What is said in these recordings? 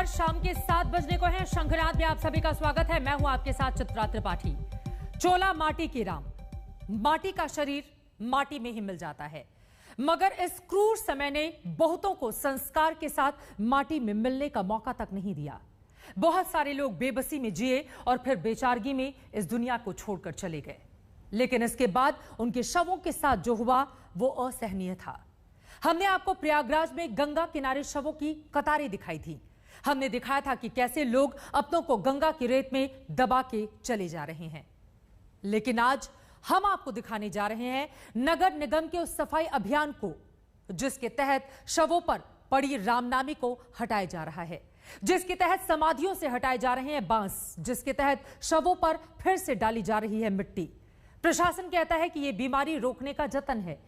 नमस्कार, शाम के 7 बजने को है। शंखनाद में आप सभी का स्वागत है। मैं हूं आपके साथ चित्रा त्रिपाठी। चोला माटी की राम, माटी का शरीर माटी में ही मिल जाता है, मगर इस क्रूर समय ने बहुतों को संस्कार के साथ माटी में मिलने का मौका तक नहीं दिया। बहुत सारे लोग बेबसी में जिए और फिर बेचारगी में इस दुनिया को छोड़कर चले गए, लेकिन इसके बाद उनके शवों के साथ जो हुआ वो असहनीय था। हमने आपको प्रयागराज में गंगा किनारे शवों की कतारें दिखाई थी। हमने दिखाया था कि कैसे लोग अपनों को गंगा की रेत में दबा के चले जा रहे हैं, लेकिन आज हम आपको दिखाने जा रहे हैं नगर निगम के उस सफाई अभियान को, जिसके तहत शवों पर पड़ी रामनामी को हटाया जा रहा है, जिसके तहत समाधियों से हटाए जा रहे हैं बांस, जिसके तहत शवों पर फिर से डाली जा रही है मिट्टी। प्रशासन कहता है कि यह बीमारी रोकने का जतन है।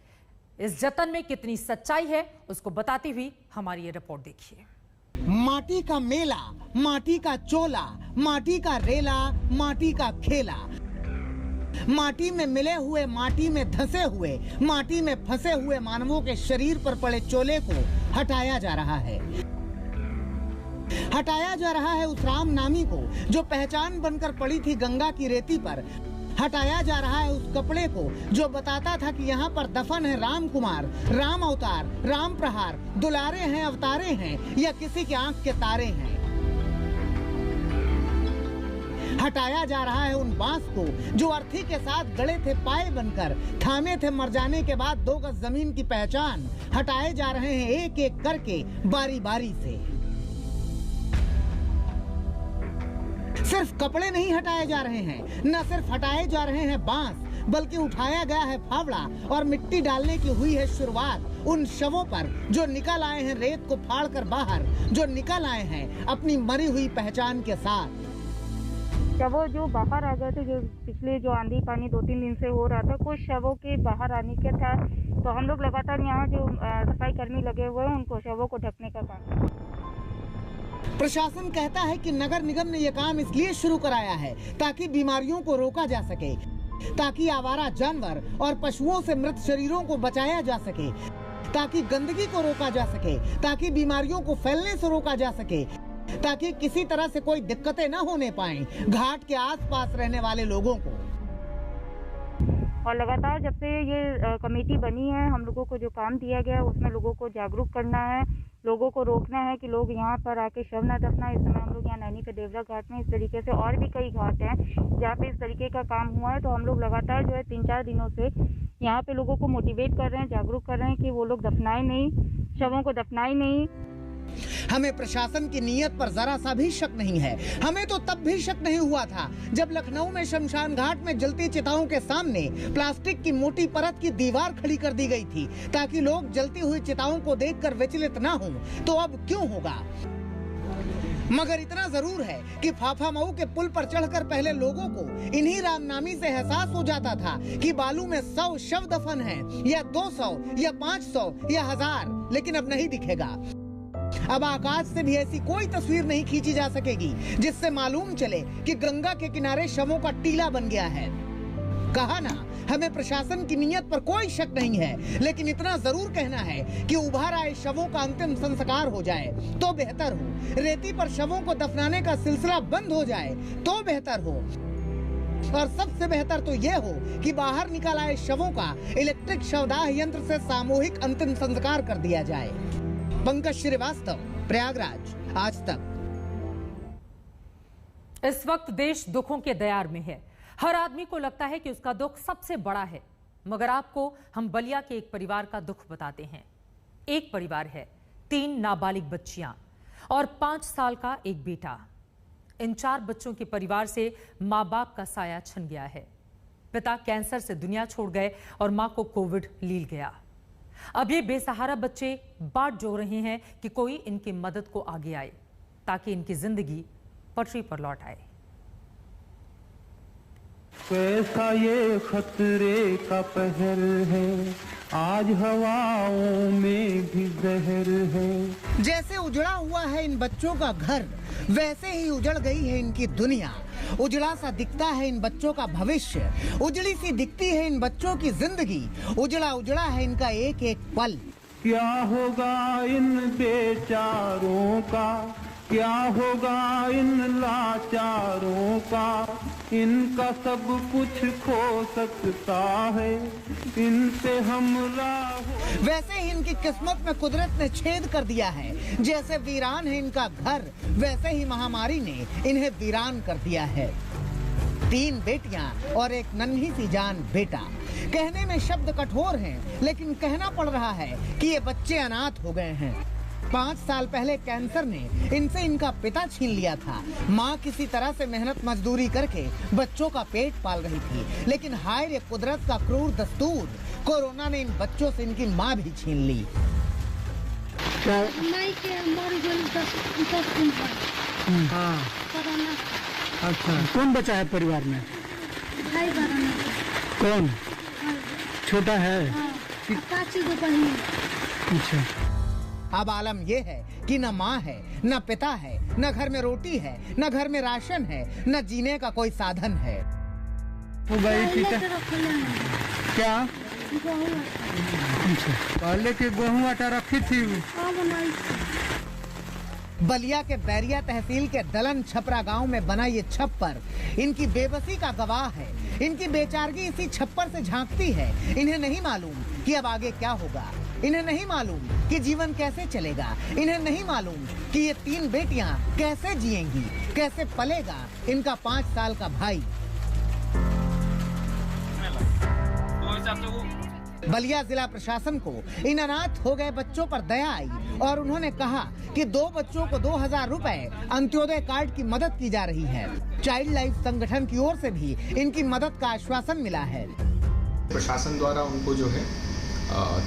इस जतन में कितनी सच्चाई है उसको बताती हुई हमारी ये रिपोर्ट देखिए। माटी का मेला, माटी का चोला, माटी का रेला, माटी का खेला। माटी में मिले हुए, माटी में धंसे हुए, माटी में फंसे हुए मानवों के शरीर पर पड़े चोले को हटाया जा रहा है। हटाया जा रहा है उस राम नामी को जो पहचान बनकर पड़ी थी गंगा की रेती पर। हटाया जा रहा है उस कपड़े को जो बताता था कि यहाँ पर दफन है राम कुमार, राम अवतार, राम प्रहार, दुलारे हैं, अवतारे हैं या किसी की आंख के तारे हैं। हटाया जा रहा है उन बांस को जो अर्थी के साथ गड़े थे पाए बनकर, थामे थे मर जाने के बाद 2 गज जमीन की पहचान। हटाए जा रहे हैं एक एक करके, बारी बारी से। सिर्फ कपड़े नहीं हटाए जा रहे हैं, न सिर्फ हटाए जा रहे हैं बांस, बल्कि उठाया गया है फावड़ा और मिट्टी डालने की हुई है शुरुआत उन शवों पर जो निकल आए हैं रेत को फाड़ कर बाहर, जो निकल आए हैं अपनी मरी हुई पहचान के साथ। शवों जो बाहर आ गए थे, जो पिछले जो आंधी पानी 2-3 दिन से हो रहा था, कुछ शवों के बाहर आने के था, तो हम लोग लगातार यहाँ जो सफाई कर्मी लगे हुए हैं उनको शवों को ढकने का काम। प्रशासन कहता है कि नगर निगम ने यह काम इसलिए शुरू कराया है ताकि बीमारियों को रोका जा सके, ताकि आवारा जानवर और पशुओं से मृत शरीरों को बचाया जा सके, ताकि गंदगी को रोका जा सके, ताकि बीमारियों को फैलने से रोका जा सके, ताकि किसी तरह से कोई दिक्कतें न होने पाएं घाट के आसपास रहने वाले लोगों को। और लगातार जब से ये कमेटी बनी है, हम लोगों को जो काम दिया गया है उसमें लोगों को जागरूक करना है, लोगों को रोकना है कि लोग यहाँ पर आके शव न दफना। इस समय हम लोग यहाँ नैनी पे देवरा घाट में, इस तरीके से और भी कई घाट हैं जहाँ पे इस तरीके का काम हुआ है। तो हम लोग लगातार जो है 3-4 दिनों से यहाँ पे लोगों को मोटिवेट कर रहे हैं, जागरूक कर रहे हैं कि वो लोग दफनाए नहीं, शवों को दफनाए नहीं। हमें प्रशासन की नीयत पर जरा सा भी शक नहीं है। हमें तो तब भी शक नहीं हुआ था जब लखनऊ में शमशान घाट में जलती चिताओं के सामने प्लास्टिक की मोटी परत की दीवार खड़ी कर दी गई थी ताकि लोग जलती हुई चिताओं को देखकर विचलित ना हों। तो अब क्यों होगा? मगर इतना जरूर है कि फाफा मऊ के पुल पर चढ़कर पहले लोगों को इन्हीं रामनामी से एहसास हो जाता था कि बालू में 100 शव दफन है, या 200 या 500 या 1000, लेकिन अब नहीं दिखेगा। अब आकाश से भी ऐसी कोई तस्वीर नहीं खींची जा सकेगी जिससे मालूम चले कि गंगा के किनारे शवों का टीला बन गया है। कहा ना, हमें प्रशासन की नीयत पर कोई शक नहीं है, लेकिन इतना जरूर कहना है कि उभर आए शवों का अंतिम संस्कार हो जाए तो बेहतर हो। रेती पर शवों को दफनाने का सिलसिला बंद हो जाए तो बेहतर हो। और सबसे बेहतर तो यह हो कि बाहर निकल आए शवों का इलेक्ट्रिक शवदाह यंत्र से सामूहिक अंतिम संस्कार कर दिया जाए। पंकज श्रीवास्तव, प्रयागराज, आज तक। इस वक्त देश दुखों के दयार में है। हर आदमी को लगता है कि उसका दुख सबसे बड़ा है, मगर आपको हम बलिया के एक परिवार का दुख बताते हैं। एक परिवार है, 3 नाबालिग बच्चियां और 5 साल का एक बेटा। इन 4 बच्चों के परिवार से मां बाप का साया छिन गया है। पिता कैंसर से दुनिया छोड़ गए और मां को कोविड लील गया। अब ये बेसहारा बच्चे बाट जोड़ रहे हैं कि कोई इनकी मदद को आगे आए ताकि इनकी जिंदगी पटरी पर लौट आए। कैसा ये खतरे का पहर है, आज हवाओं में भी जहर है। जैसे उजड़ा हुआ है इन बच्चों का घर, वैसे ही उजड़ गई है इनकी दुनिया। उजड़ा सा दिखता है इन बच्चों का भविष्य, उजड़ी सी दिखती है इन बच्चों की जिंदगी, उजड़ा उजड़ा है इनका एक एक पल। क्या होगा इन बेचारों का, क्या होगा इन लाचारों का, इनका सब कुछ खो सकता है, इनसे हमला हो। वैसे ही इनकी किस्मत में कुदरत ने छेद कर दिया है। जैसे वीरान है इनका घर, वैसे ही महामारी ने इन्हें वीरान कर दिया है। 3 बेटियां और एक नन्ही सी जान बेटा। कहने में शब्द कठोर हैं, लेकिन कहना पड़ रहा है कि ये बच्चे अनाथ हो गए हैं। 5 साल पहले कैंसर ने इनसे इनका पिता छीन लिया था। माँ किसी तरह से मेहनत मजदूरी करके बच्चों का पेट पाल रही थी, लेकिन हाय रे कुदरत का क्रूर दस्तूर, कोरोना ने इन बच्चों से इनकी माँ भी छीन ली। हाँ। अच्छा, कौन बचा है परिवार में? कौन? छोटा है? अच्छा। अब आलम ये है कि न माँ है, न पिता है, न घर में रोटी है, न घर में राशन है, न जीने का कोई साधन है। वो भाई पिता क्या? पहले के गेहूँ आटा रखी थी। बलिया के बैरिया तहसील के दलन छपरा गांव में बना ये छप्पर इनकी बेबसी का गवाह है। इनकी बेचारगी इसी छप्पर से झांकती है। इन्हें नहीं मालूम कि अब आगे क्या होगा। इन्हें नहीं मालूम कि जीवन कैसे चलेगा। इन्हें नहीं मालूम कि ये 3 बेटियां कैसे जिएंगी, कैसे पलेगा इनका 5 साल का भाई। बलिया जिला प्रशासन को इन अनाथ हो गए बच्चों पर दया आई और उन्होंने कहा कि 2 बच्चों को 2000 रुपए अंत्योदय कार्ड की मदद की जा रही है। चाइल्ड लाइफ संगठन की ओर से भी इनकी मदद का आश्वासन मिला है। प्रशासन द्वारा उनको जो है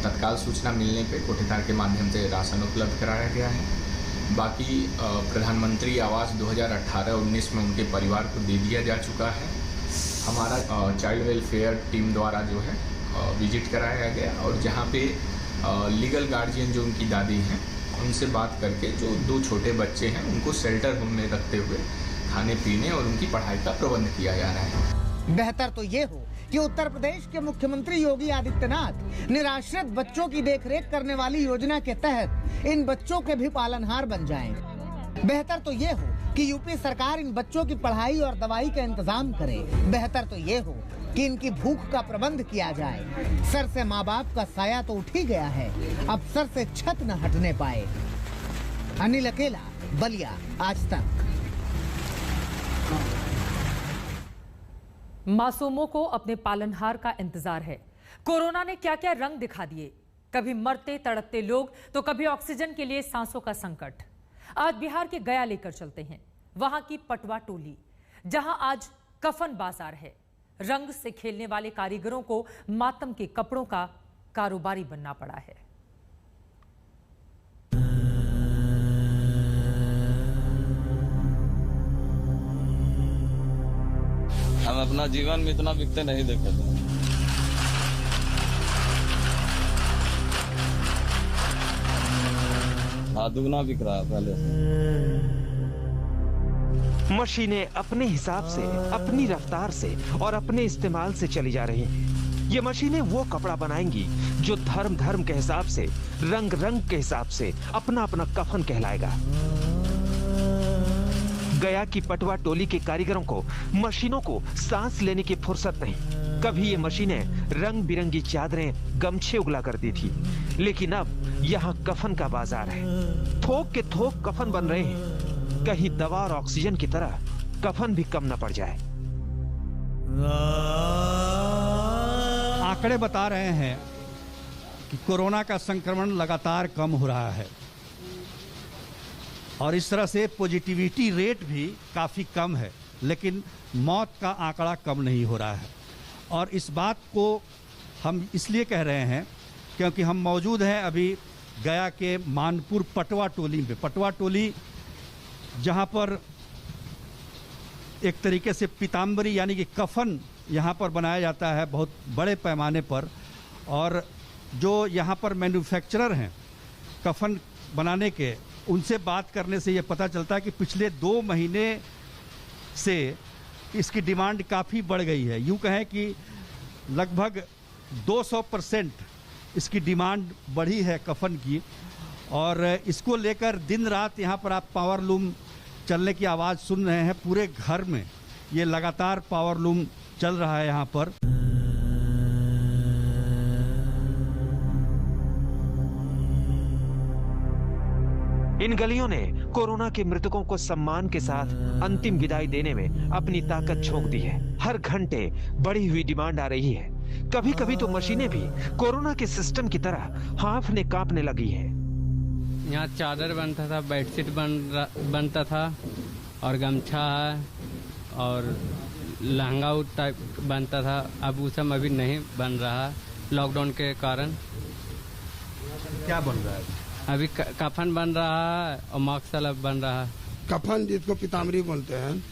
तत्काल सूचना मिलने पे कोटेदार के माध्यम से राशन उपलब्ध कराया गया है। बाकी प्रधानमंत्री आवास 2018-19 में उनके परिवार को दे दिया जा चुका है। हमारा चाइल्ड वेलफेयर टीम द्वारा जो है विजिट कराया गया और जहाँ पे लीगल गार्जियन जो उनकी दादी हैं उनसे बात करके जो 2 छोटे बच्चे हैं उनको शेल्टर होम में रखते हुए खाने पीने और उनकी पढ़ाई का प्रबंध किया जा रहा है। बेहतर तो ये हो कि उत्तर प्रदेश के मुख्यमंत्री योगी आदित्यनाथ निराश्रित बच्चों की देखरेख करने वाली योजना के तहत इन बच्चों के भी पालनहार बन जाएं। बेहतर तो ये हो कि यूपी सरकार इन बच्चों की पढ़ाई और दवाई का इंतजाम करे। बेहतर तो ये हो कि इनकी भूख का प्रबंध किया जाए। सर से माँ बाप का साया तो उठ ही गया है, अब सर से छत न हटने पाए। अनिल अकेला, बलिया, आज तक। मासूमों को अपने पालनहार का इंतजार है। कोरोना ने क्या क्या रंग दिखा दिए, कभी मरते तड़पते लोग तो कभी ऑक्सीजन के लिए सांसों का संकट। आज बिहार के गया लेकर चलते हैं, वहां की पटवा टोली, जहां आज कफन बाजार है। रंग से खेलने वाले कारीगरों को मातम के कपड़ों का कारोबारी बनना पड़ा है। हम अपना जीवन में इतना बिकते नहीं देखे थे। हाँ, दुगना बिक रहा है पहले से। मशीनें अपने हिसाब से, अपनी रफ्तार से और अपने इस्तेमाल से चली जा रही हैं। ये मशीनें वो कपड़ा बनाएंगी जो धर्म धर्म के हिसाब से, रंग रंग के हिसाब से अपना अपना कफन कहलाएगा। गया की पटवा टोली के कारीगरों को मशीनों को सांस लेने की फुर्सत नहीं। कभी ये मशीनें रंग बिरंगी चादरें, गमछे उगला करती थी, लेकिन अब यहाँ कफन का बाजार है। थोक के थोक कफन बन रहे हैं। कहीं दवा और ऑक्सीजन की तरह कफन भी कम न पड़ जाए। आंकड़े बता रहे हैं कि कोरोना का संक्रमण लगातार कम हो रहा है और इस तरह से पॉजिटिविटी रेट भी काफ़ी कम है, लेकिन मौत का आंकड़ा कम नहीं हो रहा है। और इस बात को हम इसलिए कह रहे हैं क्योंकि हम मौजूद हैं अभी गया के मानपुर पटवा टोली में। पटवा टोली जहां पर एक तरीके से पीताम्बरी यानी कि कफन यहाँ पर बनाया जाता है बहुत बड़े पैमाने पर। और जो यहाँ पर मैन्युफैक्चरर हैं कफन बनाने के, उनसे बात करने से ये पता चलता है कि पिछले 2 महीने से इसकी डिमांड काफ़ी बढ़ गई है। यूँ कहें कि लगभग 200% इसकी डिमांड बढ़ी है कफन की। और इसको लेकर दिन रात यहाँ पर आप पावर लूम चलने की आवाज़ सुन रहे हैं। पूरे घर में ये लगातार पावर लूम चल रहा है यहाँ पर। इन गलियों ने कोरोना के मृतकों को सम्मान के साथ अंतिम विदाई देने में अपनी ताकत झोंक दी है। हर घंटे बढ़ी हुई डिमांड आ रही है। कभी कभी तो मशीनें भी कोरोना के सिस्टम की तरह हांफने कांपने लगी है। यहाँ चादर बनता था, बेडशीट बनता था और गमछा है और लहंगा टाइप बनता था। अब वो सब अभी नहीं बन रहा लॉकडाउन के कारण। क्या बन रहा है अभी? कफन बन रहा है और मक्सला बन रहा है। कफन जिसको पीताम्बरी बोलते हैं,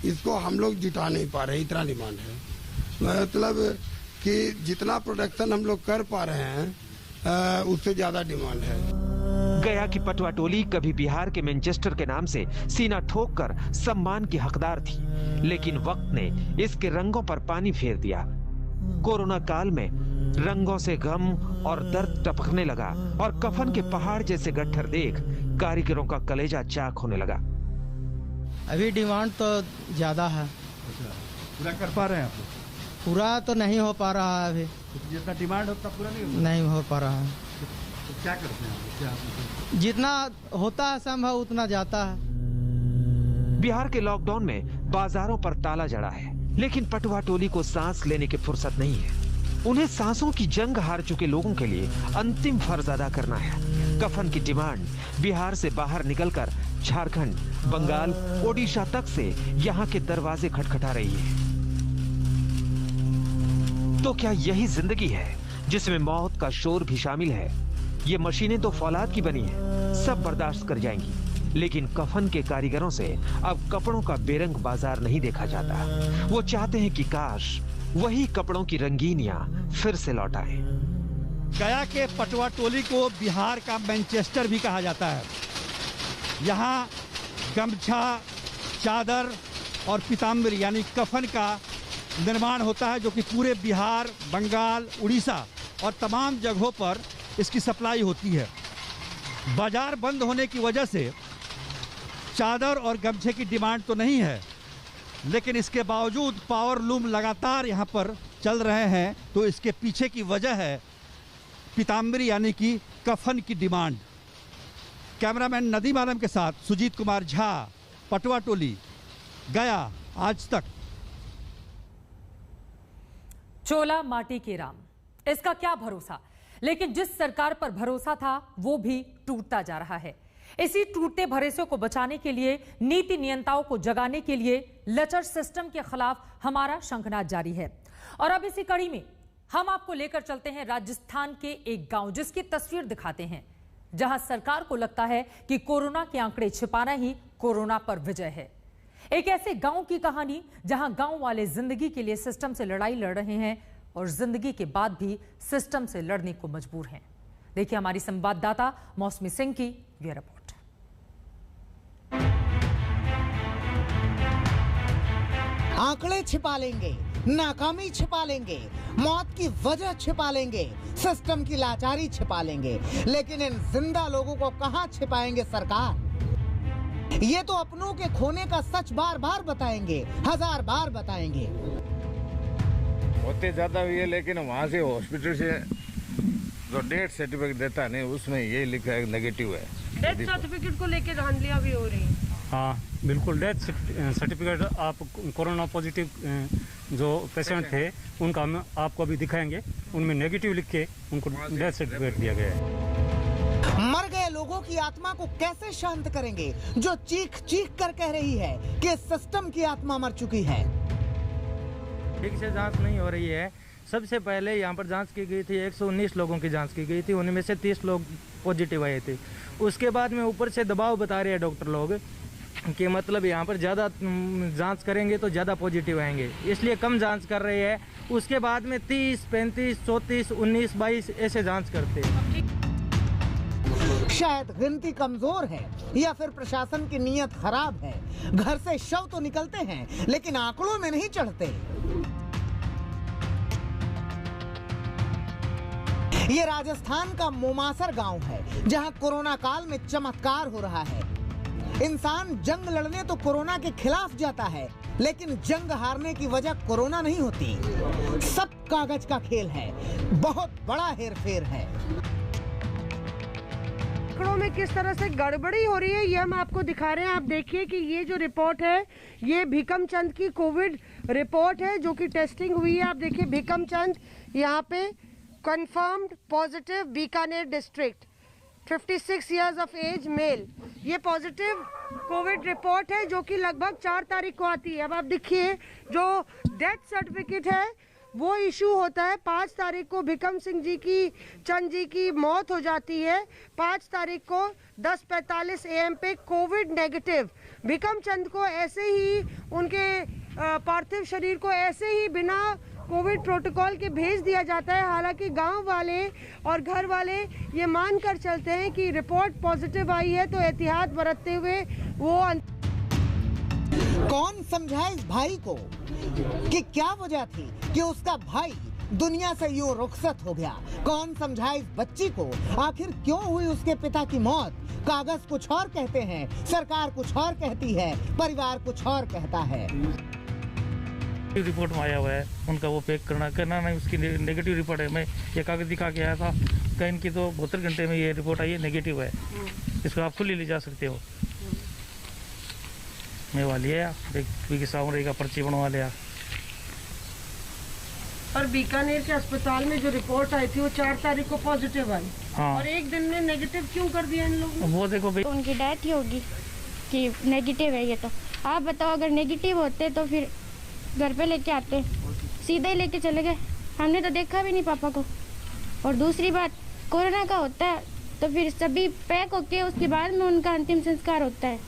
इसको हम लोग जुटा नहीं पा रहे, इतना डिमांड है। मतलब कि जितना प्रोडक्शन हम लोग कर पा रहे हैं उससे ज्यादा डिमांड है। गया की पटवा टोली कभी बिहार के मैनचेस्टर के नाम से सीना ठोक कर सम्मान की हकदार थी, लेकिन वक्त ने इसके रंगों पर पानी फेर दिया। कोरोना काल में रंगों से गम और दर्द टपकने लगा और कफन के पहाड़ जैसे गट्ठर देख कारीगरों का कलेजा चाक होने लगा। अभी डिमांड तो ज्यादा है। पूरा कर पा रहे हैं आप? पूरा तो नहीं हो पा रहा है। अभी जितना डिमांड होता पूरा नहीं हो पा रहा है। तो क्या करते हैं आप? जितना होता है संभव उतना जाता है। बिहार के लॉकडाउन में बाजारों पर ताला जड़ा है, लेकिन पटवा टोली को सांस लेने की फुर्सत नहीं है। उन्हें सांसों की जंग हार चुके लोगों के लिए अंतिम फर्ज अदा करना है। कफन की डिमांड बिहार से बाहर निकलकर झारखंड, बंगाल, ओडिशा तक से यहाँ के दरवाजे खटखटा रही है। तो क्या यही जिंदगी है जिसमें मौत का शोर भी शामिल है? ये मशीनें तो फौलाद की बनी है, सब बर्दाश्त कर जाएंगी, लेकिन कफन के कारीगरों से अब कपड़ों का बेरंग बाजार नहीं देखा जाता। वो चाहते हैं कि काश वही कपड़ों की रंगीनियां फिर से लौट आए। गया के पटवा टोली को बिहार का मैनचेस्टर भी कहा जाता है। यहाँ गमछा, चादर और पीताम्बरी यानी कफन का निर्माण होता है, जो कि पूरे बिहार, बंगाल, उड़ीसा और तमाम जगहों पर इसकी सप्लाई होती है। बाजार बंद होने की वजह से चादर और गमछे की डिमांड तो नहीं है, लेकिन इसके बावजूद पावर लूम लगातार यहाँ पर चल रहे हैं। तो इसके पीछे की वजह है पीताम्बरी यानी कि कफन की डिमांड। कैमरामैन नदीम आलम के साथ सुजीत कुमार झा, पटवा टोली, गया, आज तक। चोला माटी के राम, इसका क्या भरोसा, लेकिन जिस सरकार पर भरोसा था वो भी टूटता जा रहा है। इसी टूटते भरोसे को बचाने के लिए, नीति नियंताओं को जगाने के लिए लचर सिस्टम के खिलाफ हमारा शंखनाद जारी है। और अब इसी कड़ी में हम आपको लेकर चलते हैं राजस्थान के एक गांव, जिसकी तस्वीर दिखाते हैं, जहां सरकार को लगता है कि कोरोना के आंकड़े छिपाना ही कोरोना पर विजय है। एक ऐसे गांव की कहानी जहां गांव वाले जिंदगी के लिए सिस्टम से लड़ाई लड़ रहे हैं और जिंदगी के बाद भी सिस्टम से लड़ने को मजबूर हैं। देखिए हमारी संवाददाता मौसमी सिंह की यह रिपोर्ट। आंकड़े छिपा लेंगे, नाकामी छिपा लेंगे, मौत की वजह छिपा लेंगे, सिस्टम की लाचारी छिपा लेंगे, लेकिन इन जिंदा लोगों को कहां छिपाएंगे सरकार? ये तो अपनों के खोने का सच बार बार बताएंगे, 1000 बार बताएंगे। होते ज्यादा हुई है, लेकिन वहाँ से हॉस्पिटल से जो डेथ सर्टिफिकेट देता नहीं, उसमें ये लिखा है नेगेटिव है। डेथ सर्टिफिकेट को लेकर धांधलियां भी हो रही है। हाँ बिल्कुल, डेथ सर्टिफिकेट आप कोरोना पॉजिटिव जो पेशेंट थे उनका हम आपको अभी दिखाएंगे, उनमें नेगेटिव लिख के उनको डेथ सर्टिफिकेट दिया गया है। मर गए लोगों की आत्मा को कैसे शांत करेंगे, जो चीख चीख कर कह रही है कि सिस्टम की आत्मा मर चुकी है। ठीक से जांच नहीं हो रही है। सबसे पहले यहाँ पर जांच की गई थी, 119 लोगों की जांच की गई थी, उनमें से 30 लोग पॉजिटिव आए थे। उसके बाद में ऊपर से दबाव बता रहे हैं डॉक्टर लोग कि मतलब यहाँ पर ज़्यादा जांच करेंगे तो ज़्यादा पॉजिटिव आएंगे, इसलिए कम जांच कर रहे हैं। उसके बाद में 30, 35, 34, 19, 22 ऐसे जांच करते हैं। शायद गिनती कमजोर है या फिर प्रशासन की नीयत खराब है। घर से शव तो निकलते हैं लेकिन आंकड़ों में नहीं चढ़ते। ये राजस्थान का मोमासर गांव है, जहां कोरोना काल में चमत्कार हो रहा है। इंसान जंग लड़ने तो कोरोना के खिलाफ जाता है, लेकिन जंग हारने की वजह कोरोना नहीं होती। सब कागज का खेल है, बहुत बड़ा हेरफेर है। आंकड़ों में किस तरह से गड़बड़ी हो रही है ये हम आपको दिखा रहे हैं। आप देखिए कि ये जो रिपोर्ट है ये भीकम चंद की कोविड रिपोर्ट है जो कि टेस्टिंग हुई है। आप देखिए भीकम चंद यहाँ पे confirmed positive Bikaner district, 56 years of age male. ये पॉजिटिव कोविड रिपोर्ट है जो कि लगभग 4 तारीख को आती है। अब आप देखिए जो डेथ सर्टिफिकेट है वो इशू होता है 5 तारीख को। भीकम सिंह जी की चंद जी की मौत हो जाती है 5 तारीख को 10:45 AM पे कोविड नेगेटिव। भीकम चंद को ऐसे ही उनके पार्थिव शरीर को ऐसे ही बिना कोविड प्रोटोकॉल के भेज दिया जाता है। हालांकि गांव वाले और घर वाले ये मान कर चलते हैं कि रिपोर्ट पॉजिटिव आई है तो एहतियात बरतते हुए वो। कौन समझाए इस भाई को कि क्या वजह थी कि उसका भाई दुनिया से यूं रुखसत हो गया? कौन समझाए इस बच्ची को आखिर क्यों हुई उसके पिता की मौत? कागज कुछ और कहते हैं, सरकार कुछ और कहती है, परिवार कुछ और कहता है। रिपोर्ट में आया हुआ है उनका वो पैक करना नहीं, उसकी नेगेटिव रिपोर्ट है। मैं ये कागज दिखा के आया था, कहीं इनकी तो 72 घंटे में ये रिपोर्ट आई है नेगेटिव है। इसको आप खुद ले जा सकते हो। मैं वाली है सामने का पर्ची बनवा लिया। और बीकानेर के अस्पताल में जो रिपोर्ट आई थी वो 4 तारीख को पॉजिटिव आई। हाँ। और एक दिन में नेगेटिव क्यों कर दिया इन लोगों ने? वो देखो भाई उनकी डेथ ही होगी कि नेगेटिव है ये। तो आप बताओ अगर नेगेटिव होते तो फिर घर पे लेके आते, सीधे ही लेके चले गए। हमने तो देखा भी नहीं पापा को। और दूसरी बात कोरोना का होता है तो फिर सभी पैक होके उसके बाद में उनका अंतिम संस्कार होता है।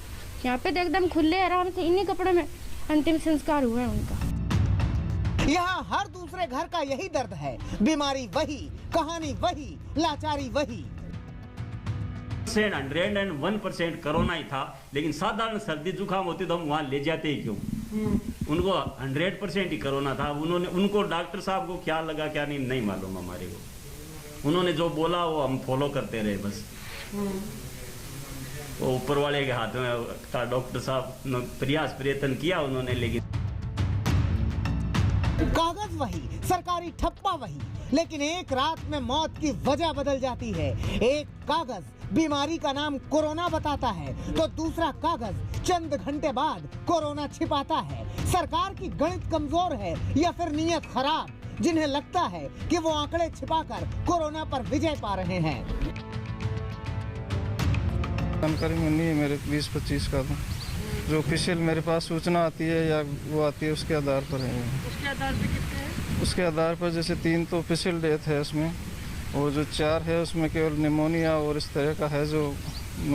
यहाँ पे तो एकदम खुले आराम से इन्हीं कपड़ों में अंतिम संस्कार हुआ है उनका। यहाँ हर दूसरे घर का यही दर्द है। बीमारी वही, कहानी वही, लाचारी वही। 101% कोरोना ही था, लेकिन साधारण सर्दी जुकाम होती तो हम वहाँ ले जाते ही क्यों? उनको 100% ही कोरोना था। उनको डॉक्टर साहब को क्या लगा क्या नहीं मालूम हमारे को। उन्होंने जो बोला वो हम फॉलो करते रहे बस। वो ऊपर वाले के हाथ में था। डॉक्टर साहब ने प्रयत्न किया उन्होंने, लेकिन कागज वही, सरकारी ठप्पा वही, लेकिन एक रात में मौत की वजह बदल जाती है। एक कागज बीमारी का नाम कोरोना बताता है तो दूसरा कागज चंद घंटे बाद कोरोना छिपाता है। सरकार की गणित कमजोर है या फिर नीयत खराब, जिन्हें लगता है कि वो आंकड़े छिपाकर कोरोना पर विजय पा रहे हैं। जानकारी में नहीं है मेरे 20-25 का। जो ऑफिशियल मेरे पास सूचना आती है या वो आती है उसके आधार पर है। उसके आधार पे कितने हैं? उसके आधार पर जैसे 3 तो ऑफिशियल डेथ है उसमें, और जो 4 है उसमें केवल निमोनिया और इस तरह का है, जो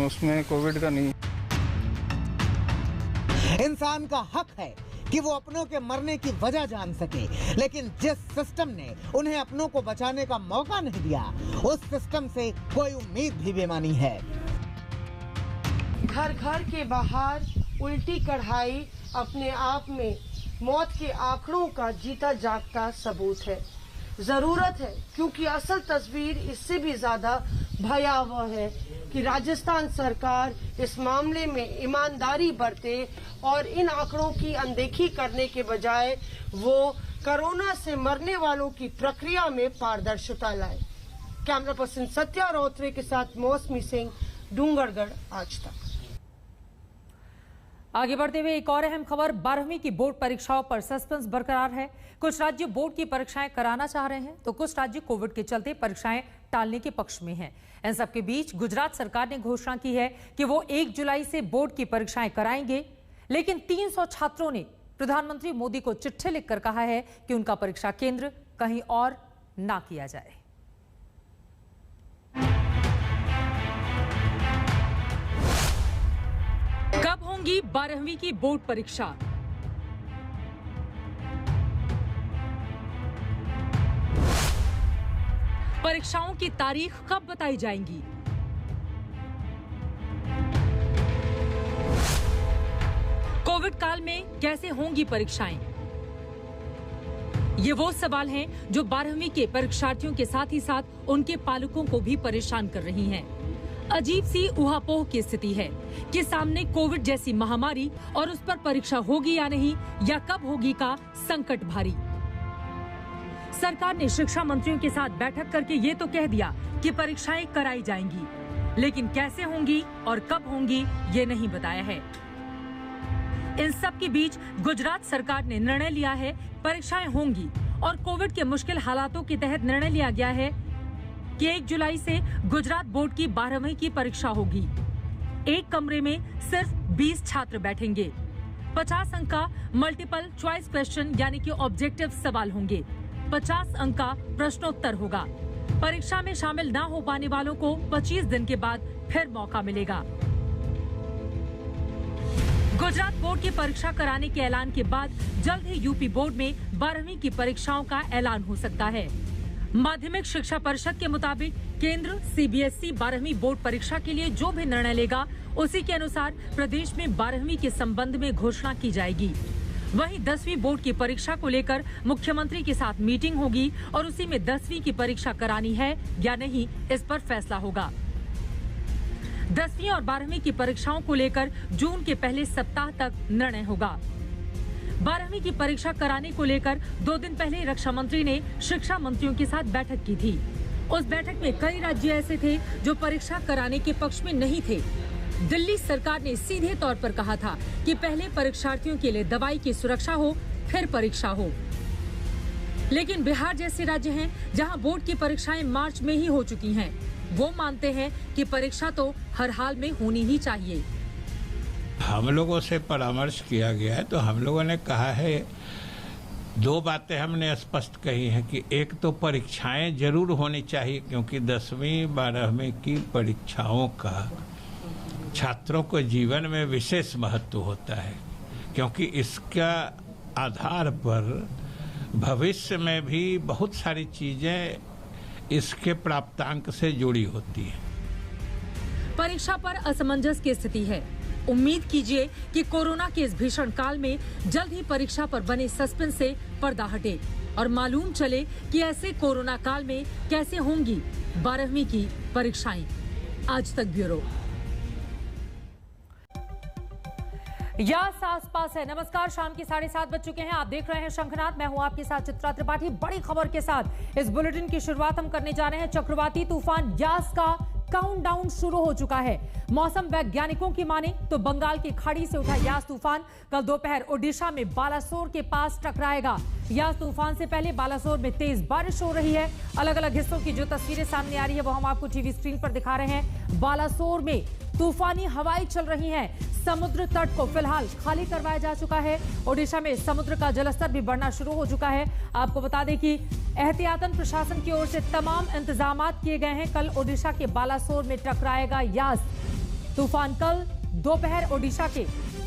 उसमें कोविड का नहीं। इंसान का हक है कि वो अपनों के मरने की वजह जान सके, लेकिन जिस सिस्टम ने उन्हें अपनों को बचाने का मौका नहीं दिया, उस सिस्टम से कोई उम्मीद भी बेमानी है। घर घर के बाहर उल्टी कढ़ाई अपने आप में मौत के आंकड़ों का जीता जागता सबूत है। जरूरत है, क्योंकि असल तस्वीर इससे भी ज्यादा भयावह है कि राजस्थान सरकार इस मामले में ईमानदारी बरते और इन आंकड़ों की अनदेखी करने के बजाय वो कोरोना से मरने वालों की प्रक्रिया में पारदर्शिता लाए। कैमरा पर्सन सत्या रोत्रे के साथ मौसमी सिंह, डूंगरगढ़, आज तक। आगे बढ़ते हुए एक और अहम खबर, 12वीं की बोर्ड परीक्षाओं पर सस्पेंस बरकरार है। कुछ राज्य बोर्ड की परीक्षाएं कराना चाह रहे हैं तो कुछ राज्य कोविड के चलते परीक्षाएं टालने के पक्ष में हैं। इन सबके बीच गुजरात सरकार ने घोषणा की है कि वो 1 जुलाई से बोर्ड की परीक्षाएं कराएंगे, लेकिन 300 छात्रों ने प्रधानमंत्री मोदी को चिट्ठी लिखकर कहा है कि उनका परीक्षा केंद्र कहीं और ना किया जाए। कब होंगी 12वीं की बोर्ड परीक्षा? परीक्षाओं की तारीख कब बताई जाएंगी? कोविड काल में कैसे होंगी परीक्षाएं? ये वो सवाल हैं जो 12वीं के परीक्षार्थियों के साथ ही साथ उनके पालकों को भी परेशान कर रही हैं। अजीब सी ऊहापोह की स्थिति है कि सामने कोविड जैसी महामारी और उस पर परीक्षा होगी या नहीं, या कब होगी का संकट भारी। सरकार ने शिक्षा मंत्रियों के साथ बैठक करके ये तो कह दिया कि परीक्षाएं कराई जाएंगी, लेकिन कैसे होंगी और कब होंगी ये नहीं बताया है। इन सब के बीच गुजरात सरकार ने निर्णय लिया है परीक्षाएं होंगी और कोविड के मुश्किल हालातों के तहत निर्णय लिया गया है कि 1 जुलाई से गुजरात बोर्ड की 12वीं की परीक्षा होगी। एक कमरे में सिर्फ 20 छात्र बैठेंगे। 50 अंक का मल्टीपल चॉइस क्वेश्चन यानी कि ऑब्जेक्टिव सवाल होंगे। 50 अंक का प्रश्नोत्तर होगा। परीक्षा में शामिल न हो पाने वालों को 25 दिन के बाद फिर मौका मिलेगा। गुजरात बोर्ड की परीक्षा कराने के ऐलान के बाद जल्द ही यूपी बोर्ड में 12वीं की परीक्षाओं का ऐलान हो सकता है। माध्यमिक शिक्षा परिषद के मुताबिक केंद्र सीबीएसई 12वीं बोर्ड परीक्षा के लिए जो भी निर्णय लेगा, उसी के अनुसार प्रदेश में 12वीं के संबंध में घोषणा की जाएगी। वहीं 10वीं बोर्ड की परीक्षा को लेकर मुख्यमंत्री के साथ मीटिंग होगी और उसी में 10वीं की परीक्षा करानी है या नहीं, इस पर फैसला होगा। 10वीं और 12वीं की परीक्षाओं को लेकर जून के पहले सप्ताह तक निर्णय होगा। 12वीं की परीक्षा कराने को लेकर 2 दिन पहले रक्षा मंत्री ने शिक्षा मंत्रियों के साथ बैठक की थी। उस बैठक में कई राज्य ऐसे थे जो परीक्षा कराने के पक्ष में नहीं थे। दिल्ली सरकार ने सीधे तौर पर कहा था कि पहले परीक्षार्थियों के लिए दवाई की सुरक्षा हो, फिर परीक्षा हो। लेकिन बिहार जैसे राज्य हैं जहां बोर्ड की परीक्षाएं मार्च में ही हो चुकी हैं। वो मानते हैं कि परीक्षा तो हर हाल में होनी ही चाहिए। हम लोगों से परामर्श किया गया है तो हम लोगों ने कहा है, 2 बातें हमने स्पष्ट कही है कि एक तो परीक्षाएं जरूर होनी चाहिए, क्योंकि 10वीं 12वीं की परीक्षाओं का छात्रों को जीवन में विशेष महत्व होता है, क्योंकि इसका आधार पर भविष्य में भी बहुत सारी चीजें इसके प्राप्तांक से जुड़ी होती है। परीक्षा पर असमंजस की स्थिति है। उम्मीद कीजिए कि कोरोना के इस भीषण काल में जल्द ही परीक्षा पर बने सस्पेंस से पर्दा हटे और मालूम चले कि ऐसे कोरोना काल में कैसे होंगी 12वीं की परीक्षाएं। आज तक ब्यूरो। यास आसपास है। नमस्कार, शाम के 7:30 बज चुके हैं। आप देख रहे हैं शंखनाद। मैं हूं आपके साथ चित्रा त्रिपाठी। बड़ी खबर के साथ इस बुलेटिन की शुरुआत हम करने जा रहे हैं। चक्रवाती तूफान यास का काउंटडाउन शुरू हो चुका है। मौसम वैज्ञानिकों की माने तो बंगाल की खाड़ी से उठा यास तूफान कल दोपहर ओडिशा में बालासोर के पास टकराएगा। यास तूफान से पहले बालासोर में तेज बारिश हो रही है। अलग अलग हिस्सों की जो तस्वीरें सामने आ रही है वो हम आपको टीवी स्क्रीन पर दिखा रहे हैं। बालासोर में तूफानी हवाएं चल रही हैं। समुद्र तट को फिलहाल खाली करवाया जा चुका है। ओडिशा में समुद्र का जलस्तर भी बढ़ना शुरू हो चुका है। आपको बता दें कि एहतियातन प्रशासन की ओर से तमाम इंतजाम किए गए हैं। कल ओडिशा के बालासोर में टकराएगा यास तूफान। कल दोपहर ओडिशा के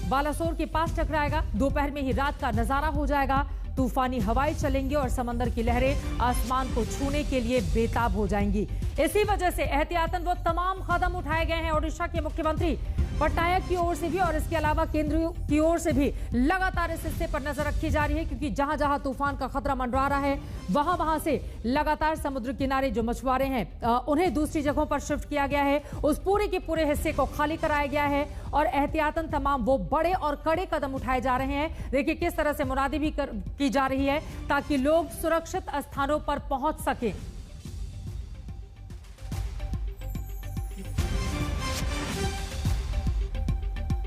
बालासोर के पास टकराएगा। दोपहर में ही रात का नजारा हो जाएगा। तूफानी हवाएं चलेंगी और समंदर की लहरें आसमान को छूने के लिए बेताब हो जाएंगी। इसी वजह से एहतियातन वो तमाम कदम उठाए गए हैं ओडिशा के मुख्यमंत्री पटनायक की ओर से भी और इसके अलावा केंद्र की ओर से भी लगातार इस हिस्से पर नजर रखी जा रही है, क्योंकि जहां जहां तूफान का खतरा मंडरा रहा है वहां से लगातार समुद्र किनारे जो मछुआरे हैं उन्हें दूसरी जगहों पर शिफ्ट किया गया है। उस पूरे के पूरे हिस्से को खाली कराया गया है और एहतियातन तमाम वो बड़े और कड़े कदम उठाए जा रहे हैं। देखिए किस तरह से मुनादी भी की जा रही है ताकि लोग सुरक्षित स्थानों पर पहुंच सके।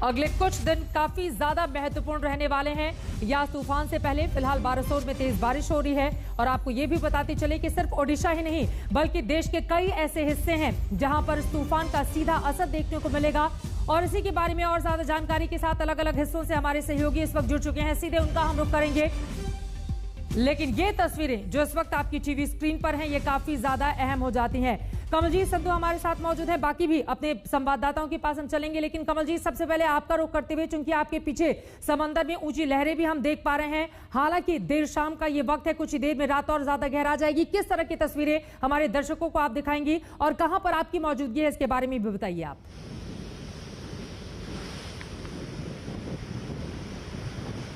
अगले कुछ दिन काफी ज्यादा महत्वपूर्ण रहने वाले हैं। यास तूफान से पहले फिलहाल बालासोर में तेज बारिश हो रही है और आपको ये भी बताते चले कि सिर्फ ओडिशा ही नहीं बल्कि देश के कई ऐसे हिस्से हैं जहां पर इस तूफान का सीधा असर देखने को मिलेगा। और इसी के बारे में और ज्यादा जानकारी के साथ अलग अलग हिस्सों से हमारे सहयोगी इस वक्त जुड़ चुके हैं। सीधे उनका हम रुख करेंगे, लेकिन ये तस्वीरें जो इस वक्त आपकी टीवी स्क्रीन पर हैं ये काफी ज्यादा अहम हो जाती हैं। कमलजीत संधू हमारे साथ मौजूद है, बाकी भी अपने संवाददाताओं के पास हम चलेंगे, लेकिन कमलजीत सबसे पहले आपका रुख करते हुए, चूंकि आपके पीछे समंदर में ऊंची लहरें भी हम देख पा रहे हैं। हालांकि देर शाम का ये वक्त है, कुछ ही देर में रात और ज्यादा गहरा जाएगी। किस तरह की तस्वीरें हमारे दर्शकों को आप दिखाएंगी और कहां पर आपकी मौजूदगी है इसके बारे में भी बताइए आप।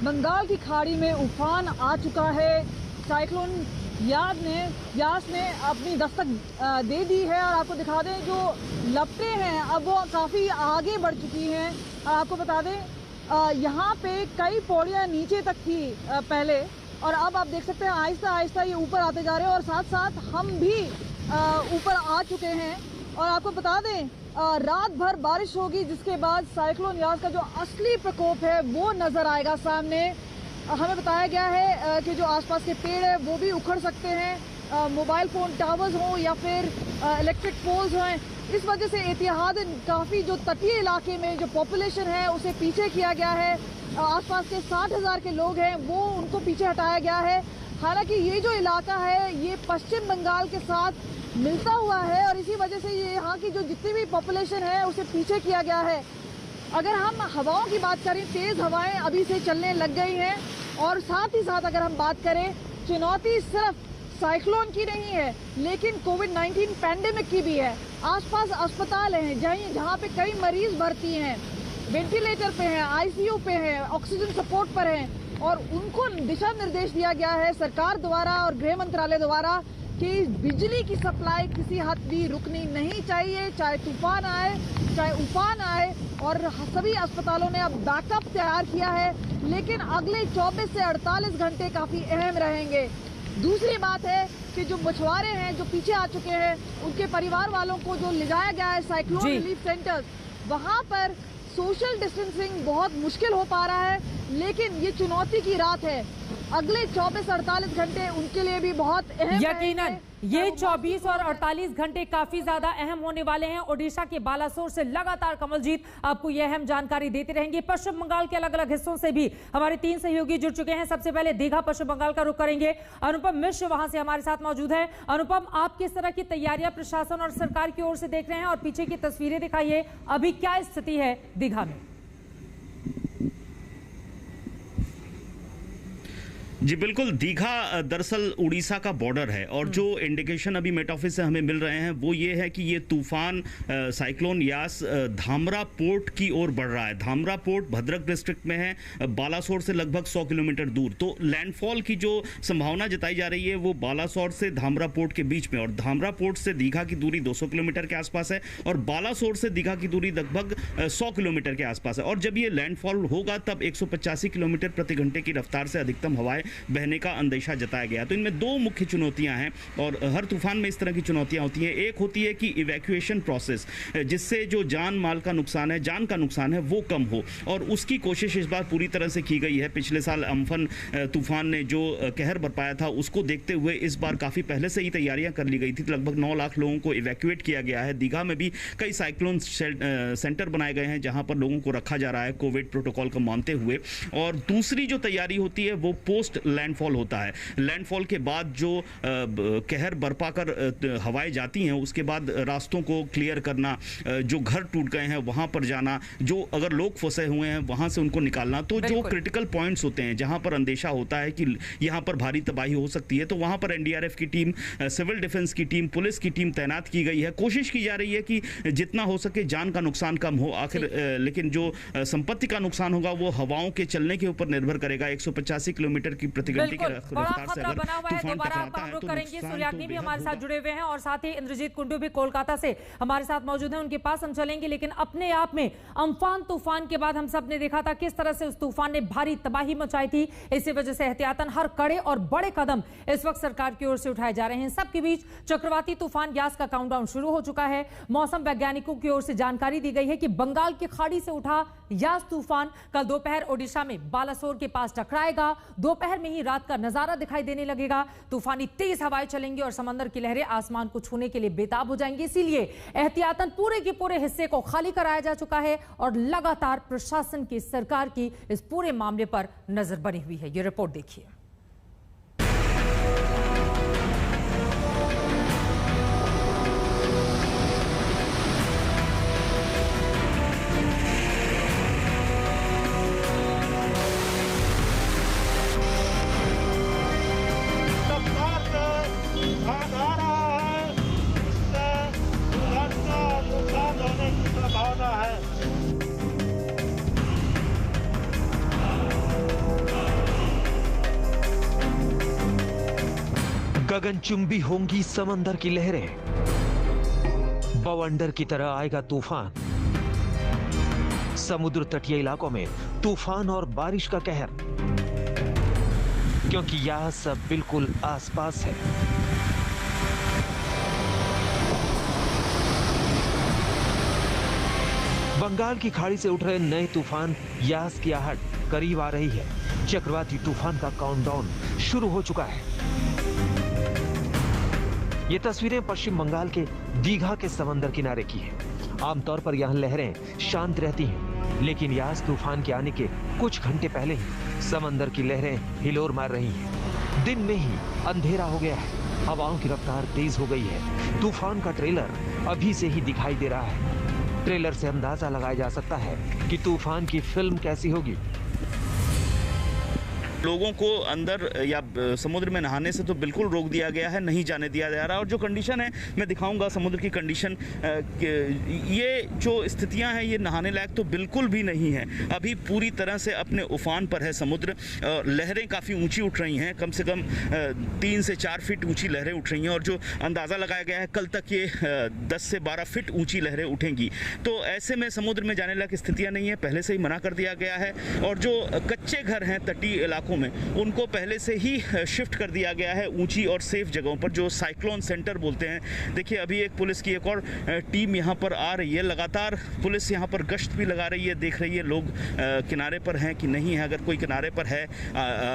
बंगाल की खाड़ी में उफान आ चुका है। साइक्लोन यास ने अपनी दस्तक दे दी है। और आपको दिखा दें जो लपटें हैं अब वो काफ़ी आगे बढ़ चुकी हैं। आपको बता दें यहाँ पे कई पौड़ियाँ नीचे तक थी पहले, और अब आप देख सकते हैं आहिस्ता आहिस्ता ये ऊपर आते जा रहे हैं और साथ साथ हम भी ऊपर आ चुके हैं। और आपको बता दें रात भर बारिश होगी जिसके बाद साइक्लोन यास का जो असली प्रकोप है वो नज़र आएगा सामने। हमें बताया गया है कि जो आसपास के पेड़ हैं वो भी उखड़ सकते हैं, मोबाइल फ़ोन टावर्स हों या फिर इलेक्ट्रिक पोल्स हों। इस वजह से एहतियातन काफ़ी जो तटीय इलाके में जो पॉपुलेशन है उसे पीछे किया गया है। आसपास के 60,000 के लोग हैं वो उनको पीछे हटाया गया है। हालांकि ये जो इलाका है ये पश्चिम बंगाल के साथ मिलता हुआ है और इसी वजह से ये यहाँ की जो जितनी भी पॉपुलेशन है उसे पीछे किया गया है। अगर हम हवाओं की बात करें, तेज़ हवाएं अभी से चलने लग गई हैं। और साथ ही साथ अगर हम बात करें, चुनौती सिर्फ साइक्लोन की नहीं है लेकिन कोविड-19 पैंडेमिक की भी है। आसपास अस्पताल हैं जहाँ पे कई मरीज भर्ती हैं, वेंटिलेटर पे हैं, आईसीयू पे हैं, ऑक्सीजन सपोर्ट पर हैं और उनको दिशा निर्देश दिया गया है सरकार द्वारा और गृह मंत्रालय द्वारा कि बिजली की सप्लाई किसी हद भी रुकनी नहीं चाहिए, चाहे तूफान आए चाहे उफान आए। और सभी अस्पतालों ने अब बैकअप तैयार किया है, लेकिन अगले 24 से 48 घंटे काफ़ी अहम रहेंगे। दूसरी बात है कि जो मछुआरे हैं जो पीछे आ चुके हैं उनके परिवार वालों को जो ले जाया गया है साइक्लोन रिलीफ सेंटर्स, वहाँ पर सोशल डिस्टेंसिंग बहुत मुश्किल हो पा रहा है। लेकिन ये चुनौती की रात है, अगले 24-48 घंटे उनके लिए भी बहुत अहम यकीनन ये 24 और 48 घंटे काफी ज्यादा अहम होने वाले हैं। ओडिशा के बालासोर से लगातार कमलजीत आपको यह अहम जानकारी देते रहेंगे। पश्चिम बंगाल के अलग अलग हिस्सों से भी हमारे 3 सहयोगी जुड़ चुके हैं। सबसे पहले दीघा पश्चिम बंगाल का रुख करेंगे, अनुपम मिश्र वहां से हमारे साथ मौजूद है। अनुपम, आप किस तरह की तैयारियां प्रशासन और सरकार की ओर से देख रहे हैं और पीछे की तस्वीरें दिखाइए, अभी क्या स्थिति है दीघा में? जी बिल्कुल, दीघा दरअसल उड़ीसा का बॉर्डर है और जो इंडिकेशन अभी मेट ऑफिस से हमें मिल रहे हैं वो ये है कि ये तूफान साइक्लोन यास धामरा पोर्ट की ओर बढ़ रहा है। धामरा पोर्ट भद्रक डिस्ट्रिक्ट में है, बालासोर से लगभग 100 किलोमीटर दूर। तो लैंडफॉल की जो संभावना जताई जा रही है वो बालासोर से धामरा पोर्ट के बीच में, और धामरा पोर्ट से दीघा की दूरी 200 किलोमीटर के आसपास है और बालासोर से दीघा की दूरी लगभग 100 किलोमीटर के आसपास है। और जब ये लैंडफॉल होगा तब 185 किलोमीटर प्रति घंटे की रफ्तार से अधिकतम हवाएं बहने का अंदेशा जताया गया। तो इनमें 2 मुख्य चुनौतियां हैं और हर तूफान में इस तरह की चुनौतियां होती हैं। एक होती है कि इवैक्यूएशन प्रोसेस, जिससे जो जान माल का नुकसान है, जान का नुकसान है वो कम हो, और उसकी कोशिश इस बार पूरी तरह से की गई है। पिछले साल अम्फन तूफान ने जो कहर बरपाया था उसको देखते हुए इस बार काफ़ी पहले से ही तैयारियां कर ली गई थी। लगभग 9 लाख लोगों को इवैक्यूएट किया गया है। दीघा में भी कई साइक्लोन सेंटर बनाए गए हैं जहां पर लोगों को रखा जा रहा है कोविड प्रोटोकॉल को मानते हुए। और दूसरी जो तैयारी होती है वो पोस्ट लैंडफॉल होता है। लैंडफॉल के बाद जो कहर बरपा कर हवाएं जाती हैं उसके बाद रास्तों को क्लियर करना, जो घर टूट गए हैं वहां पर जाना, जो अगर लोग फंसे हुए हैं वहां से उनको निकालना। तो जो क्रिटिकल पॉइंट्स होते हैं जहां पर अंदेशा होता है कि यहां पर भारी तबाही हो सकती है, तो वहां पर एनडीआरएफ की टीम, सिविल डिफेंस की टीम, पुलिस की टीम तैनात की गई है। कोशिश की जा रही है कि जितना हो सके जान का नुकसान कम हो। आखिर लेकिन जो संपत्ति का नुकसान होगा वो हवाओं के चलने के ऊपर निर्भर करेगा। 185 किलोमीटर की प्रति घंटे की रफ्तार से अगर बना हुआ है। दोबारा आप हम लोग करेंगे। सूर्याग्नि भी हमारे साथ जुड़े हुए हैं और साथ ही इंद्रजीत कुंडू भी कोलकाता से हमारे साथ मौजूद हैं, उनके पास हम चलेंगे। लेकिन अपने आप में अम्फान तूफान के बाद हम सब ने देखा था किस तरह से उस तूफान ने भारी तबाही मचाई थी। इसी वजह से एहतियातन हर कड़े और बड़े कदम इस वक्त सरकार की ओर से उठाए जा रहे हैं। सबके बीच चक्रवाती तूफान यास का काउंटडाउन शुरू हो चुका है। मौसम वैज्ञानिकों की ओर से जानकारी दी गई है कि बंगाल की खाड़ी से उठा यास तूफान कल दोपहर ओडिशा में बालासोर के पास टकराएगा। दोपहर में ही रात का नजारा दिखाई देने लगेगा। तूफानी तेज हवाएं चलेंगी और समंदर की लहरें आसमान को छूने के लिए बेताब हो जाएंगी। इसीलिए एहतियातन पूरे के पूरे हिस्से को खाली कराया जा चुका है और लगातार प्रशासन की, सरकार की इस पूरे मामले पर नजर बनी हुई है। ये रिपोर्ट देखिए। गगनचुंबी होंगी समंदर की लहरें, बवंडर की तरह आएगा तूफान। समुद्र तटीय इलाकों में तूफान और बारिश का कहर, क्योंकि यह सब बिल्कुल आसपास है। बंगाल की खाड़ी से उठ रहे नए तूफान यास की आहट करीब आ रही है। चक्रवाती तूफान का काउंटडाउन शुरू हो चुका है। ये तस्वीरें पश्चिम बंगाल के दीघा के समंदर किनारे की हैं। आमतौर पर यहां लहरें शांत रहती हैं, लेकिन यास तूफान के आने के कुछ घंटे पहले ही समंदर की लहरें हिलोर मार रही हैं। दिन में ही अंधेरा हो गया है, हवाओं की रफ्तार तेज हो गई है। तूफान का ट्रेलर अभी से ही दिखाई दे रहा है। ट्रेलर से अंदाजा लगाया जा सकता है कि तूफान की फिल्म कैसी होगी। लोगों को अंदर या समुद्र में नहाने से तो बिल्कुल रोक दिया गया है, नहीं जाने दिया जा रहा। और जो कंडीशन है मैं दिखाऊंगा समुद्र की कंडीशन, ये जो स्थितियां हैं ये नहाने लायक तो बिल्कुल भी नहीं है। अभी पूरी तरह से अपने उफान पर है समुद्र। लहरें काफ़ी ऊंची उठ रही हैं, कम से कम 3 से 4 फीट ऊंची लहरें उठ रही हैं। और जो अंदाज़ा लगाया गया है कल तक ये 10 से 12 फीट ऊंची लहरें उठेंगी। तो ऐसे में समुद्र में जाने लायक स्थितियाँ नहीं है, पहले से ही मना कर दिया गया है। और जो कच्चे घर हैं तटीय इलाकों में, उनको पहले से ही शिफ्ट कर दिया गया है ऊंची और सेफ जगहों पर, जो साइक्लोन सेंटर बोलते हैं। देखिए अभी एक पुलिस की एक और टीम यहां पर आ रही है। लगातार पुलिस यहां पर गश्त भी लगा रही है, देख रही है लोग किनारे पर हैं कि नहीं है। अगर कोई किनारे पर है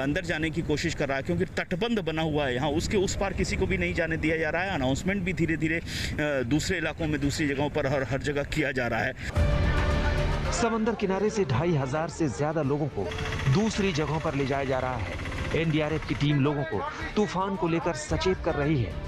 अंदर जाने की कोशिश कर रहा है, क्योंकि तटबंध बना हुआ है यहाँ, उसके उस पार किसी को भी नहीं जाने दिया जा रहा है। अनाउंसमेंट भी धीरे धीरे दूसरे इलाकों में, दूसरी जगहों पर हर जगह किया जा रहा है। समंदर किनारे से 2500 से ज्यादा लोगों को दूसरी जगहों पर ले जाया जा रहा है। एनडीआरएफ की टीम लोगों को तूफान को लेकर सचेत कर रही है।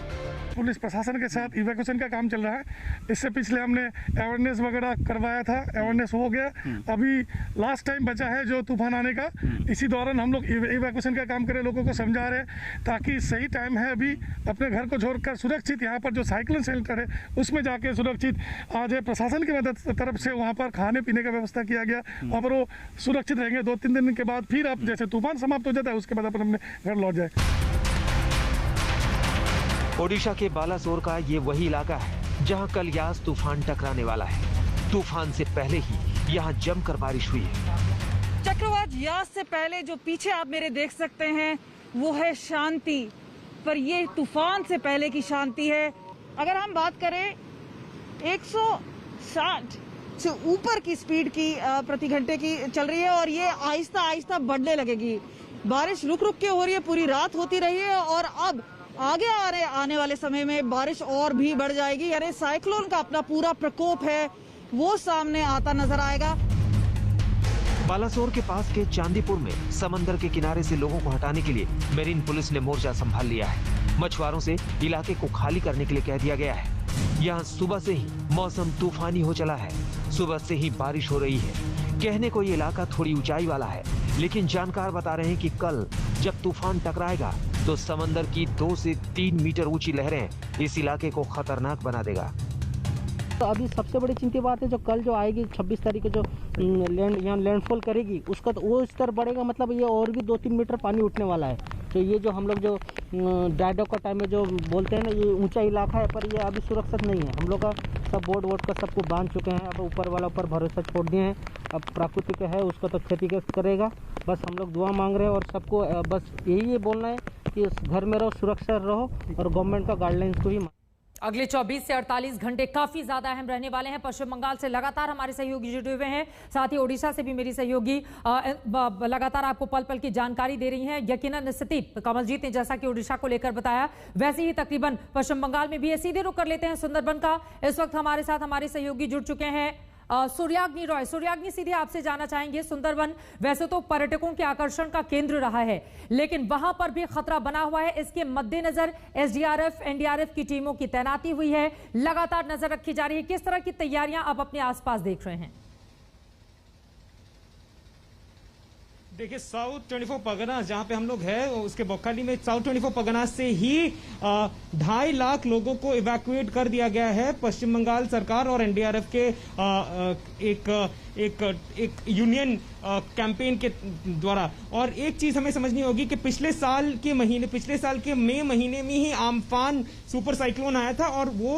पुलिस प्रशासन के साथ इवैक्यूएशन का काम चल रहा है। इससे पिछले हमने अवेयरनेस वगैरह करवाया था, अवेयरनेस हो गया। अभी लास्ट टाइम बचा है जो तूफान आने का, इसी दौरान हम लोग इवैक्यूएशन का काम करें, लोगों को समझा रहे हैं ताकि सही टाइम है अभी अपने घर को छोड़कर सुरक्षित यहाँ पर जो साइक्लोन शेल्टर है उसमें जाके सुरक्षित आ जाए। प्रशासन की मदद तरफ से वहाँ पर खाने पीने का व्यवस्था किया गया, वहाँ पर वो सुरक्षित रहेंगे। 2-3 दिन के बाद फिर अब जैसे तूफान समाप्त हो जाता है उसके बाद अपन अपने घर लौट जाए। ओडिशा के बालासोर का ये वही इलाका है जहां कल यास तूफान टकराने वाला है। तूफान से पहले ही यहां जमकर बारिश हुई है। चक्रवात यास से पहले जो पीछे आप मेरे देख सकते हैं वो है शांति, पर ये तूफान से पहले की शांति है। अगर हम बात करें 160 से ऊपर की स्पीड की प्रति घंटे की चल रही है और ये आहिस्ता आहिस्ता बढ़ने लगेगी। बारिश रुक रुक के हो रही है, पूरी रात होती रही है और अब आगे आने वाले समय में बारिश और भी बढ़ जाएगी। यानी साइक्लोन का अपना पूरा प्रकोप है वो सामने आता नजर आएगा। बालासोर के पास के चांदीपुर में समंदर के किनारे से लोगों को हटाने के लिए मेरीन पुलिस ने मोर्चा संभाल लिया है। मछुआरों से इलाके को खाली करने के लिए कह दिया गया है। यहाँ सुबह से ही मौसम तूफानी हो चला है, सुबह से ही बारिश हो रही है। कहने को ये इलाका थोड़ी ऊंचाई वाला है, लेकिन जानकार बता रहे हैं कि कल जब तूफान टकराएगा तो समंदर की 2 से 3 मीटर ऊंची लहरें इस इलाके को खतरनाक बना देगा। तो अभी सबसे बड़ी चिंता बात है जो कल जो आएगी 26 तारीख को जो यहाँ लैंडफॉल करेगी उसका तो वो स्तर बढ़ेगा, मतलब ये और भी 2-3 मीटर पानी उठने वाला है। तो ये जो हम लोग जो ड्राइडॉक का टाइम में जो बोलते हैं ना, ये ऊंचा इलाका है पर ये अभी सुरक्षित नहीं है। हम लोग का सब बोर्ड का सबको बांध चुके हैं। अब ऊपर वाला ऊपर भरोसा छोड़ दिए हैं। अब प्राकृतिक है उसको तो क्षतिग्रस्त करेगा। बस हम लोग दुआ मांग रहे हैं और सबको बस यही बोलना है कि घर में रहो, सुरक्षित रहो और गवर्नमेंट का गाइडलाइंस को ही। अगले 24 से 48 घंटे काफी ज्यादा अहम रहने वाले हैं। पश्चिम बंगाल से लगातार हमारे सहयोगी जुड़े हुए हैं, साथ ही ओडिशा से भी मेरी सहयोगी लगातार आपको पल पल की जानकारी दे रही हैं। यकीनन स्थिति कमलजीत ने जैसा कि ओडिशा को लेकर बताया वैसे ही तकरीबन पश्चिम बंगाल में भी है। सीधे रुक कर लेते हैं सुंदरबन का। इस वक्त हमारे साथ हमारे सहयोगी जुड़ चुके हैं सूर्याग्नि रॉय। सूर्याग्नि, सीधे आपसे जानना चाहेंगे, सुंदरबन वैसे तो पर्यटकों के आकर्षण का केंद्र रहा है, लेकिन वहां पर भी खतरा बना हुआ है। इसके मद्देनजर एसडीआरएफ, एनडीआरएफ की टीमों की तैनाती हुई है, लगातार नजर रखी जा रही है। किस तरह की तैयारियां आप अपने आसपास देख रहे हैं? देखिए साउथ 24 परगनास जहाँ पे हम लोग हैं उसके बोकाली में साउथ 24 परगनास से ही 2.5 लाख लोगों को इवैक्यूएट कर दिया गया है पश्चिम बंगाल सरकार और एनडीआरएफ के एक यूनियन कैंपेन के द्वारा। और एक चीज हमें समझनी होगी कि पिछले साल के मई महीने में ही आम्फान सुपर साइक्लोन आया था और वो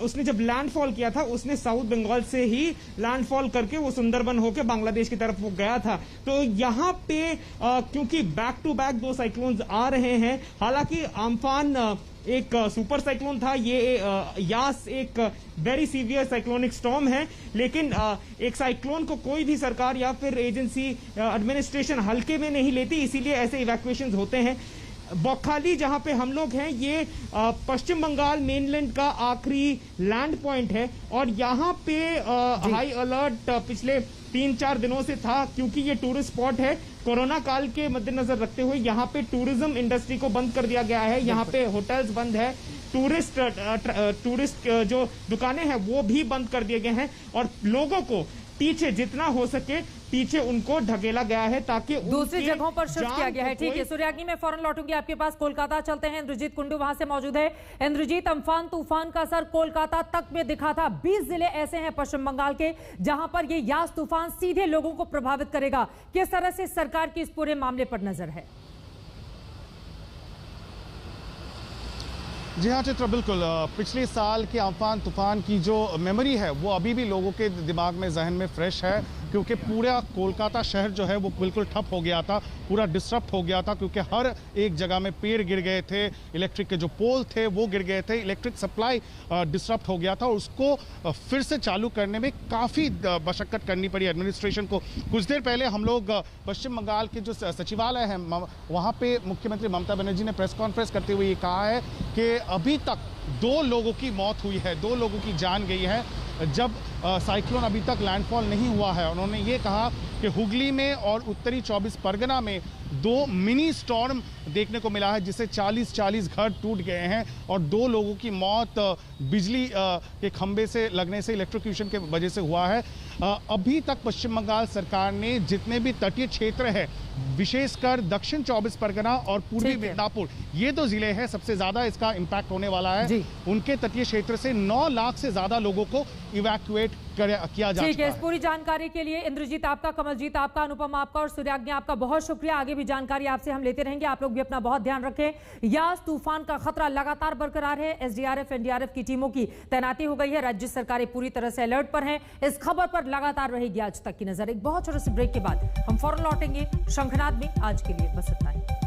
उसने जब लैंडफॉल किया था उसने साउथ बंगाल से ही लैंडफॉल करके वो सुंदरबन होकर बांग्लादेश की तरफ वो गया था। तो यहाँ पे क्योंकि बैक टू बैक 2 साइक्लोन्स आ रहे हैं, हालांकि आम्फान एक सुपर साइक्लोन था, ये यास एक वेरी सीवियर साइक्लोनिक स्टॉर्म है, लेकिन एक साइक्लोन को कोई भी सरकार या फिर एजेंसी एडमिनिस्ट्रेशन हल्के में नहीं लेती, इसीलिए ऐसे इवैक्यूएशंस होते हैं। बोकाली जहां पे हम लोग हैं ये पश्चिम बंगाल मेनलैंड का आखिरी लैंड पॉइंट है और यहाँ पे हाई अलर्ट पिछले 3-4 दिनों से था क्योंकि ये टूरिस्ट स्पॉट है। कोरोना काल के मद्देनजर रखते हुए यहाँ पे टूरिज्म इंडस्ट्री को बंद कर दिया गया है, यहाँ पे होटल्स बंद है, टूरिस्ट जो दुकानें हैं वो भी बंद कर दिए गए हैं और लोगों को पीछे जितना हो सके पीछे उनको ढकेला गया है ताकि दूसरी जगहों पर शिफ्ट किया गया है। ठीक है सूर्याग्नि, मैं फौरन लौटूंगी आपके पास। कोलकाता चलते हैं, इंद्रजीत कुंडू वहां से मौजूद है। इंद्रजीत, अम्फान तूफान का असर कोलकाता तक में दिखा था। 20 जिले ऐसे हैं पश्चिम बंगाल के जहां पर ये यास तूफान सीधे लोगों को प्रभावित करेगा। किस तरह से सरकार की इस पूरे मामले पर नजर है? जी हाँ चित्रा, बिल्कुल पिछले साल के आम्फान तूफान की जो मेमोरी है वो अभी भी लोगों के दिमाग में, जहन में फ्रेश है क्योंकि पूरा कोलकाता शहर जो है वो बिल्कुल ठप हो गया था, पूरा डिस्टर्ब हो गया था क्योंकि हर एक जगह में पेड़ गिर गए थे, इलेक्ट्रिक के जो पोल थे वो गिर गए थे, इलेक्ट्रिक सप्लाई डिस्टर्ब हो गया था और उसको फिर से चालू करने में काफ़ी मशक्कत करनी पड़ी एडमिनिस्ट्रेशन को। कुछ देर पहले हम लोग पश्चिम बंगाल के जो सचिवालय है वहाँ पे मुख्यमंत्री ममता बनर्जी ने प्रेस कॉन्फ्रेंस करते हुए ये कहा है कि अभी तक 2 लोगों की मौत हुई है, 2 लोगों की जान गई है जब साइक्लोन अभी तक लैंडफॉल नहीं हुआ है। उन्होंने ये कहा कि हुगली में और उत्तरी 24 परगना में 2 मिनी स्टॉर्म देखने को मिला है जिससे 40 घर टूट गए हैं और 2 लोगों की मौत बिजली के खंभे से लगने से, इलेक्ट्रोक्यूशन के वजह से हुआ है। अभी तक पश्चिम बंगाल सरकार ने जितने भी तटीय क्षेत्र है, विशेषकर दक्षिण 24 परगना और पूर्वी मिदनापुर, ये 2 जिले हैं सबसे ज्यादा इसका इम्पैक्ट होने वाला है, उनके तटीय क्षेत्र से 9 लाख से ज्यादा लोगों को इवैक्यूएट किया जा चुका है। ठीक है, इस पूरी जानकारी के लिए इंद्रजीत आपका, कमलजीत आपका, अनुपम आपका और सूर्याग्नि आपका बहुत शुक्रिया। आगे भी जानकारी आपसे हम लेते रहेंगे, आप लोग भी अपना बहुत ध्यान रखें। यास तूफान का खतरा लगातार बरकरार है, एसडीआरएफ एनडीआरएफ की टीमों की तैनाती हो गई है, राज्य सरकारें पूरी तरह से अलर्ट पर हैं। इस खबर पर लगातार रहेगी आज तक की नजर। एक बहुत छोटे से ब्रेक के बाद हम फौरन लौटेंगे शंखनाद में। आज के लिए बस इतना ही।